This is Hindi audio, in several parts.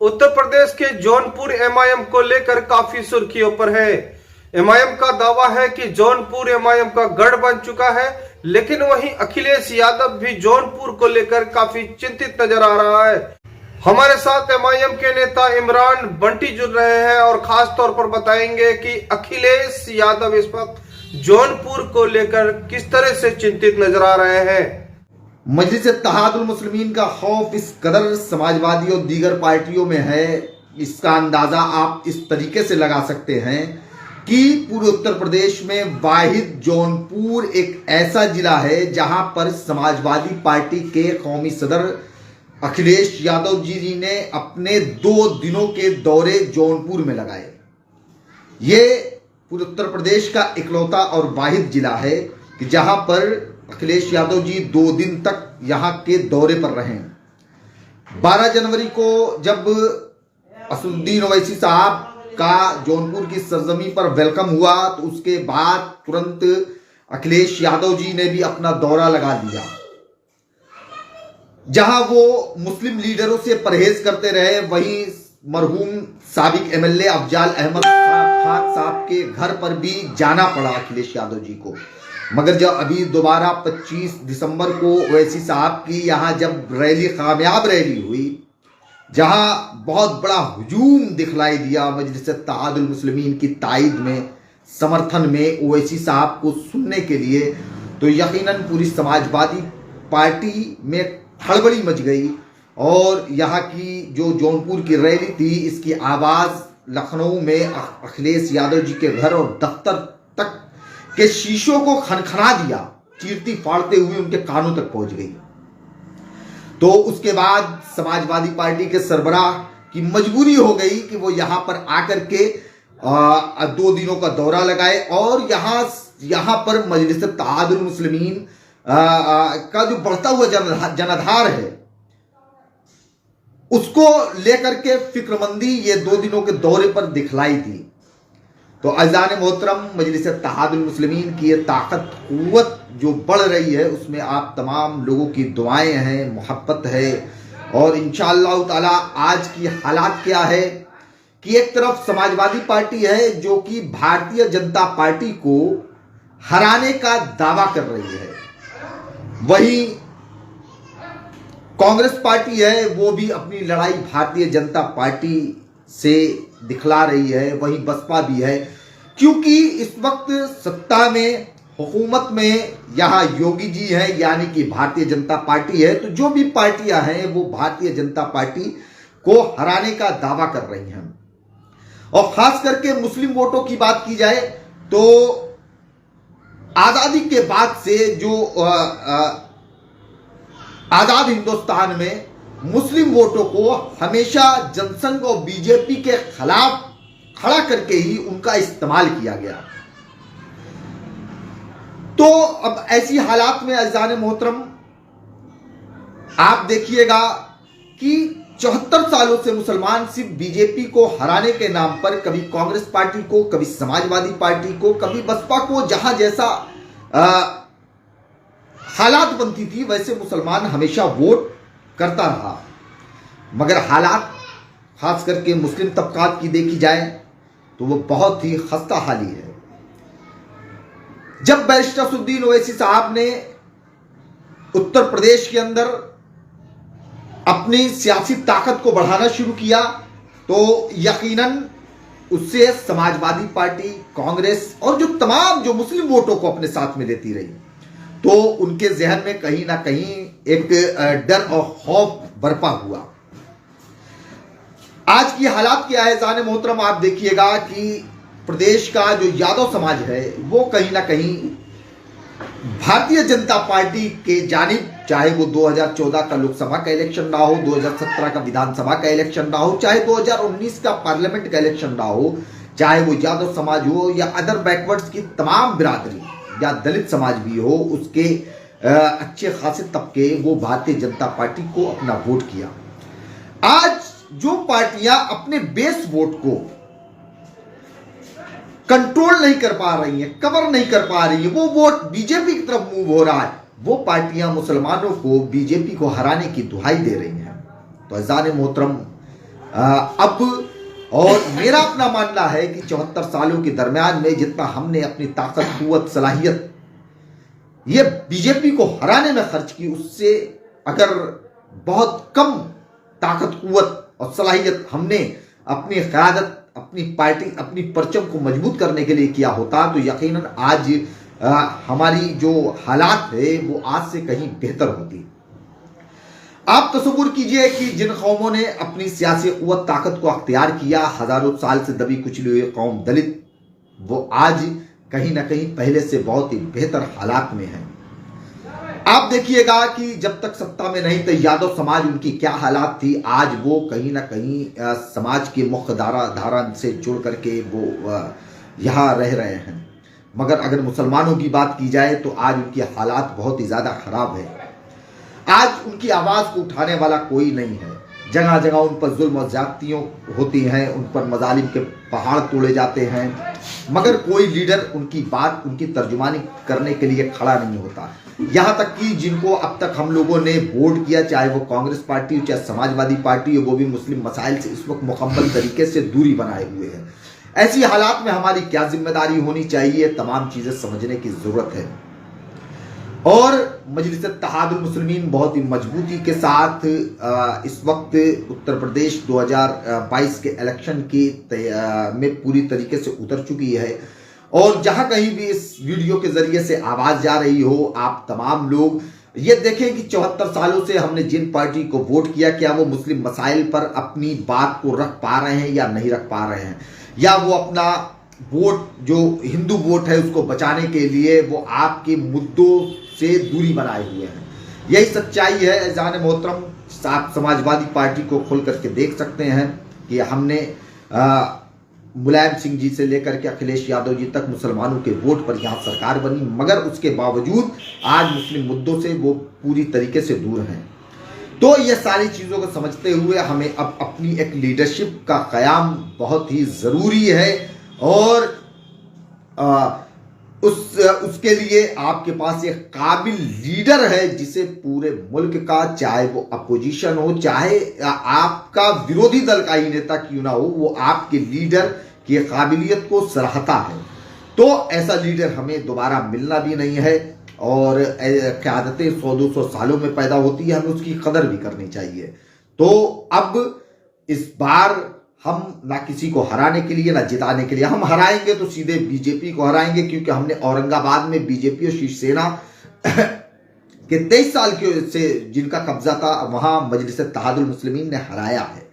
उत्तर प्रदेश के जौनपुर एमआईएम को लेकर काफी सुर्खियों पर है। एमआईएम का दावा है कि जौनपुर एमआईएम का गढ़ बन चुका है, लेकिन वहीं अखिलेश यादव भी जौनपुर को लेकर काफी चिंतित नजर आ रहा है। हमारे साथ एमआईएम के नेता इमरान बंटी जुड़ रहे हैं और खास तौर पर बताएंगे कि अखिलेश यादव इस वक्त जौनपुर को लेकर किस तरह से चिंतित नजर आ रहे हैं। मजलिस इत्तेहादुल मुस्लिमीन का खौफ इस कदर समाजवादी और दीगर पार्टियों में है, इसका अंदाजा आप इस तरीके से लगा सकते हैं कि पूरे उत्तर प्रदेश में वाहिद जौनपुर एक ऐसा जिला है जहां पर समाजवादी पार्टी के कौमी सदर अखिलेश यादव जी ने अपने 2 दिनों के दौरे जौनपुर में लगाए। ये पूरे उत्तर प्रदेश का इकलौता और वाहिद जिला है कि जहां पर अखिलेश यादव जी 2 दिन तक यहां के दौरे पर रहे। 12 जनवरी को जब असदुद्दीन ओवैसी साहब का जौनपुर की सरजमी पर वेलकम हुआ तो उसके बाद तुरंत अखिलेश यादव जी ने भी अपना दौरा लगा दिया, जहां वो मुस्लिम लीडरों से परहेज करते रहे। वहीं मरहूम साबिक एमएलए अफजाल अहमद खान साहब के घर पर भी जाना पड़ा अखिलेश यादव जी को। मगर जब अभी दोबारा 25 दिसंबर को ओवैसी साहब की यहाँ जब रैली, कामयाब रैली हुई, जहां बहुत बड़ा हुजूम दिखलाई दिया मजलिस इत्तेहादुल मुस्लिमीन की ताईद में, समर्थन में ओवैसी साहब को सुनने के लिए, तो यकीनन पूरी समाजवादी पार्टी में हड़बड़ी मच गई और यहाँ की जो जौनपुर की रैली थी इसकी आवाज़ लखनऊ में अखिलेश यादव जी के घर और दफ्तर तक के शीशों को खनखना दिया, चीरती फाड़ते हुए उनके कानों तक पहुंच गई। तो उसके बाद समाजवादी पार्टी के सरबराह की मजबूरी हो गई कि वो यहां पर आकर के 2 दिनों का दौरा लगाए और यहां पर मजलिस इत्तेहादुल मुस्लिमीन का जो बढ़ता हुआ जनाधार है उसको लेकर के फिक्रमंदी ये 2 दिनों के दौरे पर दिखलाई दी। तो अज़ान मोहतरम, मजलिस इत्तेहादुल मुस्लिमीन की ये ताकत कुव्वत जो बढ़ रही है उसमें आप तमाम लोगों की दुआएं हैं, मोहब्बत है। और इंशाअल्लाह ताला आज की हालात क्या है कि एक तरफ समाजवादी पार्टी है जो कि भारतीय जनता पार्टी को हराने का दावा कर रही है, वहीं कांग्रेस पार्टी है वो भी अपनी लड़ाई भारतीय जनता पार्टी से दिखला रही है, वहीं बसपा भी है, क्योंकि इस वक्त सत्ता में, हुकूमत में यहाँ योगी जी हैं यानी कि भारतीय जनता पार्टी है। तो जो भी पार्टियां हैं वो भारतीय जनता पार्टी को हराने का दावा कर रही हैं। और खास करके मुस्लिम वोटों की बात की जाए तो आजादी के बाद से जो आजाद हिंदुस्तान में मुस्लिम वोटों को हमेशा जनसंघ और बीजेपी के खिलाफ खड़ा करके ही उनका इस्तेमाल किया गया। तो अब ऐसी हालात में अज़ान मोहतरम आप देखिएगा कि 74 सालों से मुसलमान सिर्फ बीजेपी को हराने के नाम पर कभी कांग्रेस पार्टी को, कभी समाजवादी पार्टी को, कभी बसपा को, जहां जैसा हालात बनती थी वैसे मुसलमान हमेशा वोट करता रहा। मगर हालात खास करके मुस्लिम तबकात की देखी जाए तो वो बहुत ही खस्ता हाली है। जब बैरिस्टर असदुद्दीन ओवैसी साहब ने उत्तर प्रदेश के अंदर अपनी सियासी ताकत को बढ़ाना शुरू किया तो यकीनन उससे समाजवादी पार्टी, कांग्रेस और जो तमाम जो मुस्लिम वोटों को अपने साथ में लेती रही, तो उनके जहन में कहीं ना कहीं एक डर और खौफ बरपा हुआ। आज की हालात क्या है जाने मोहतरम, आप देखिएगा कि प्रदेश का जो यादव समाज है वो कहीं ना कहीं भारतीय जनता पार्टी के जानिब, चाहे वो 2014 का लोकसभा का इलेक्शन ना हो, 2017 का विधानसभा का इलेक्शन ना हो, चाहे 2019 का पार्लियामेंट का इलेक्शन ना हो, चाहे वो यादव समाज हो या अदर बैकवर्ड्स की तमाम बिरादरी या दलित समाज भी हो, उसके अच्छे खासे तबके वो भारतीय जनता पार्टी को अपना वोट किया। आज जो पार्टियां अपने बेस वोट को कंट्रोल नहीं कर पा रही हैं, कवर नहीं कर पा रही है, वो वोट बीजेपी की तरफ मूव हो रहा है, वो पार्टियां मुसलमानों को बीजेपी को हराने की दुहाई दे रही हैं। तो अज़ान मोहतरम अब और मेरा अपना मानना है कि 74 सालों के दरमियान में जितना हमने अपनी ताकत, कुव्वत, सलाहियत ये बीजेपी को हराने में खर्च की, उससे अगर बहुत कम ताकत, कुव्वत और सलाहियत हमने अपनी क़यादत, अपनी पार्टी, अपनी परचम को मजबूत करने के लिए किया होता तो यकीनन आज हमारी जो हालात है वो आज से कहीं बेहतर होती। आप तसव्वुर कीजिए कि जिन कौमों ने अपनी सियासी कुव्वत, ताकत को अख्तियार किया, हजारों साल से दबी कुचली हुई कौम दलित, वो आज कहीं ना कहीं पहले से बहुत ही बेहतर हालात में है। आप देखिएगा कि जब तक सत्ता में नहीं थे यादव समाज, उनकी क्या हालात थी, आज वो कहीं ना कहीं समाज के मुख्य धारा से जुड़ करके वो यहाँ रह रहे हैं। मगर अगर मुसलमानों की बात की जाए तो आज उनकी हालात बहुत ही ज़्यादा ख़राब है। आज उनकी आवाज़ को उठाने वाला कोई नहीं है। जगह जगह उन पर जुल्म और ज़्यादतियाँ होती हैं, उन पर मजालिम के पहाड़ तोड़े जाते हैं, मगर कोई लीडर उनकी बात, उनकी तर्जुमानी करने के लिए खड़ा नहीं होता। यहाँ तक कि जिनको अब तक हम लोगों ने वोट किया, चाहे वो कांग्रेस पार्टी हो, चाहे समाजवादी पार्टी हो, वो भी मुस्लिम मसाइल से इस वक्त मुकम्मल तरीके से दूरी बनाए हुए हैं। ऐसी हालात में हमारी क्या जिम्मेदारी होनी चाहिए, तमाम चीज़ें समझने की ज़रूरत है। और मजलिस इत्तेहादुल मुस्लिमीन बहुत ही मजबूती के साथ इस वक्त उत्तर प्रदेश 2022 के इलेक्शन की में पूरी तरीके से उतर चुकी है। और जहां कहीं भी इस वीडियो के जरिए से आवाज़ जा रही हो, आप तमाम लोग ये देखें कि 74 सालों से हमने जिन पार्टी को वोट किया, क्या वो मुस्लिम मसाइल पर अपनी बात को रख पा रहे हैं या नहीं रख पा रहे हैं, या वो अपना वोट, जो हिंदू वोट है, उसको बचाने के लिए वो आपके मुद्दों से दूरी बनाए हुए हैं। यही सच्चाई है। अज़ान मोहतरम, आप समाजवादी पार्टी को खोल करके देख सकते हैं कि हमने मुलायम सिंह जी से लेकर के अखिलेश यादव जी तक मुसलमानों के वोट पर यहाँ सरकार बनी, मगर उसके बावजूद आज मुस्लिम मुद्दों से वो पूरी तरीके से दूर हैं। तो ये सारी चीज़ों को समझते हुए हमें अब अपनी एक लीडरशिप का क़याम बहुत ही ज़रूरी है। और उसके लिए आपके पास एक काबिल लीडर है जिसे पूरे मुल्क का, चाहे वो अपोजिशन हो, चाहे आपका विरोधी दल का ही नेता क्यों ना हो, वो आपके लीडर की काबिलियत को सराहता है। तो ऐसा लीडर हमें दोबारा मिलना भी नहीं है। और क़यादतें 100-200 सालों में पैदा होती है, हमें उसकी कदर भी करनी चाहिए। तो अब इस बार हम ना किसी को हराने के लिए, ना जिताने के लिए, हम हराएंगे तो सीधे बीजेपी को हराएंगे, क्योंकि हमने औरंगाबाद में बीजेपी और शिवसेना के 23 साल के से जिनका कब्जा था, वहां मजलिस इत्तेहादुल मुस्लिमीन ने हराया है।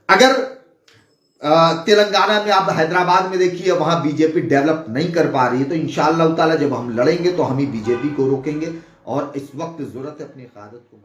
अगर तेलंगाना में, आप हैदराबाद में देखिए, वहां बीजेपी डेवलप नहीं कर पा रही है, तो इंशाअल्लाह ताला जब हम लड़ेंगे तो हम ही बीजेपी को रोकेंगे। और इस वक्त जरूरत है अपनी क़यादत को